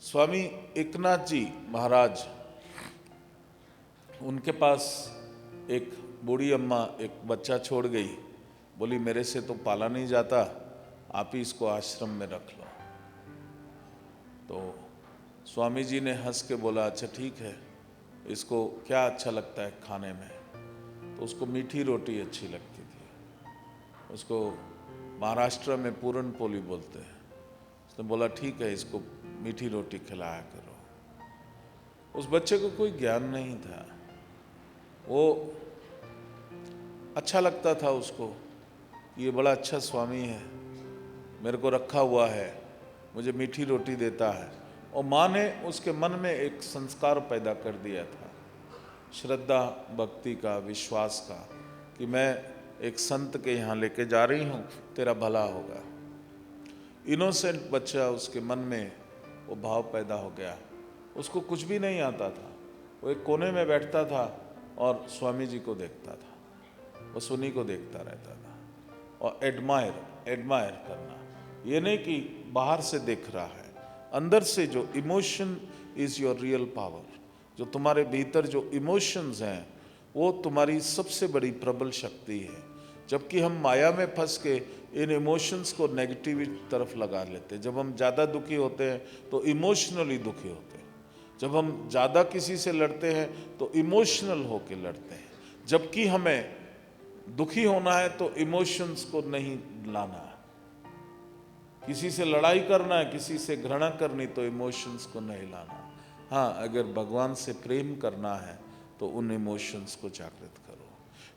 स्वामी एकनाथ जी महाराज, उनके पास एक बूढ़ी अम्मा एक बच्चा छोड़ गई, बोली मेरे से तो पाला नहीं जाता, आप ही इसको आश्रम में रख लो। तो स्वामी जी ने हंस के बोला अच्छा ठीक है, इसको क्या अच्छा लगता है खाने में? तो उसको मीठी रोटी अच्छी लगती थी, उसको महाराष्ट्र में पूरन पोली बोलते हैं। उसने बोला ठीक है, इसको मीठी रोटी खिलाया करो। उस बच्चे को कोई ज्ञान नहीं था, वो अच्छा लगता था उसको, ये बड़ा अच्छा स्वामी है, मेरे को रखा हुआ है, मुझे मीठी रोटी देता है। और माँ ने उसके मन में एक संस्कार पैदा कर दिया था, श्रद्धा भक्ति का, विश्वास का, कि मैं एक संत के यहाँ लेके जा रही हूँ, तेरा भला होगा। इनोसेंट बच्चा, उसके मन में वो भाव पैदा हो गया। उसको कुछ भी नहीं आता था, वो एक कोने में बैठता था और स्वामी जी को देखता था, बस उन्हीं को देखता रहता था। और एडमायर करना, ये नहीं कि बाहर से देख रहा है, अंदर से जो emotion is your real power, जो तुम्हारे भीतर जो इमोशंस हैं वो तुम्हारी सबसे बड़ी प्रबल शक्ति है। जबकि हम माया में फंस के इन इमोशंस को नेगेटिव तरफ लगा लेते हैं। जब हम ज़्यादा दुखी होते हैं तो इमोशनली दुखी होते हैं, जब हम ज़्यादा किसी से लड़ते हैं तो इमोशनल होके लड़ते हैं। जबकि हमें दुखी होना है तो इमोशंस को नहीं लाना है, किसी से लड़ाई करना है, किसी से घृणा करनी तो इमोशंस को नहीं लाना। हाँ, अगर भगवान से प्रेम करना है तो उन इमोशंस को जागृत करो।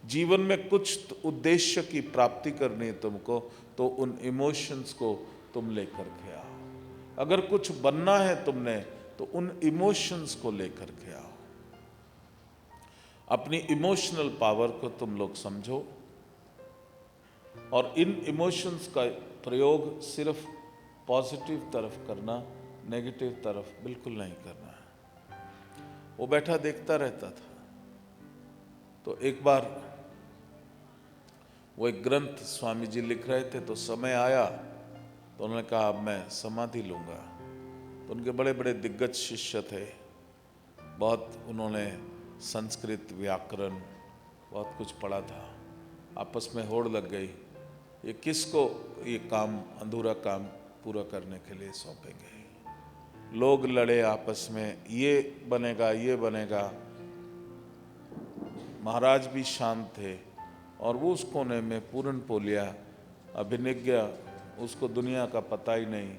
जीवन में कुछ उद्देश्य की प्राप्ति करनी है तुमको, तो उन इमोशंस को तुम लेकर के आओ। अगर कुछ बनना है तुमने तो उन इमोशंस को लेकर के आओ। अपनी इमोशनल पावर को तुम लोग समझो और इन इमोशंस का प्रयोग सिर्फ पॉजिटिव तरफ करना, नेगेटिव तरफ बिल्कुल नहीं करना है। वो बैठा देखता रहता था। तो एक बार वो एक ग्रंथ स्वामी जी लिख रहे थे, तो समय आया तो उन्होंने कहा अब मैं समाधि लूँगा। तो उनके बड़े बड़े दिग्गज शिष्य थे, बहुत उन्होंने संस्कृत, व्याकरण बहुत कुछ पढ़ा था। आपस में होड़ लग गई, ये किसको ये काम, अधूरा काम पूरा करने के लिए सौंपेंगे। लोग लड़े आपस में, ये बनेगा ये बनेगा। महाराज भी शांत थे और वो उस कोने में पूरन पोलिया अभिनिज्ञ, उसको दुनिया का पता ही नहीं,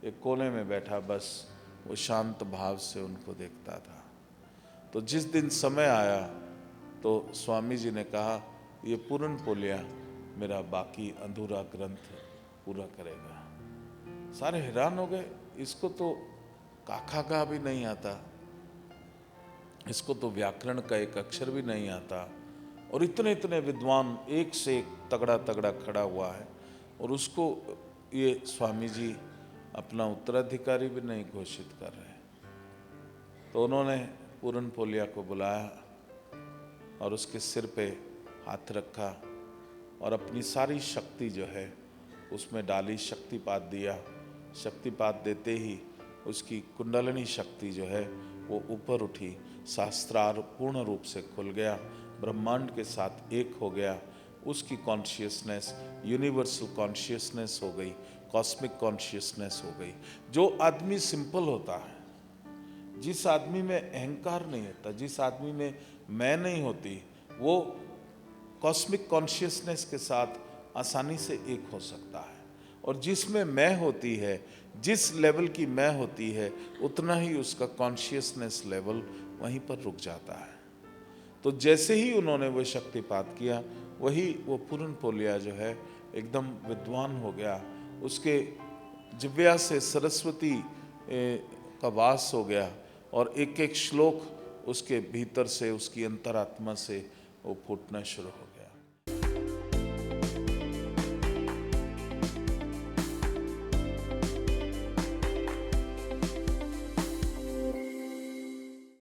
एक कोने में बैठा बस वो शांत भाव से उनको देखता था। तो जिस दिन समय आया तो स्वामी जी ने कहा ये पूरन पोलिया मेरा बाकी अधूरा ग्रंथ पूरा करेगा। सारे हैरान हो गए, इसको तो काखा का भी नहीं आता, इसको तो व्याकरण का एक अक्षर भी नहीं आता, और इतने इतने विद्वान एक से एक तगड़ा तगड़ा खड़ा हुआ है, और उसको ये स्वामी जी अपना उत्तराधिकारी भी नहीं घोषित कर रहे। तो उन्होंने पूरन पोलिया को बुलाया और उसके सिर पे हाथ रखा और अपनी सारी शक्ति जो है उसमें डाली, शक्तिपात दिया। शक्तिपात देते ही उसकी कुंडलिनी शक्ति जो है वो ऊपर उठी, शास्त्रार्थ पूर्ण रूप से खुल गया, ब्रह्मांड के साथ एक हो गया। उसकी कॉन्शियसनेस यूनिवर्सल कॉन्शियसनेस हो गई, कॉस्मिक कॉन्शियसनेस हो गई। जो आदमी सिंपल होता है, जिस आदमी में अहंकार नहीं होता, जिस आदमी में मैं नहीं होती, वो कॉस्मिक कॉन्शियसनेस के साथ आसानी से एक हो सकता है। और जिसमें मैं होती है, जिस लेवल की मैं होती है, उतना ही उसका कॉन्शियसनेस लेवल वहीं पर रुक जाता है। तो जैसे ही उन्होंने वो शक्तिपात किया, वही वो पूरन पोलिया जो है एकदम विद्वान हो गया। उसके जिह्वा से सरस्वती का वास हो गया और एक एक श्लोक उसके भीतर से, उसकी अंतरात्मा से वो फूटना शुरू हो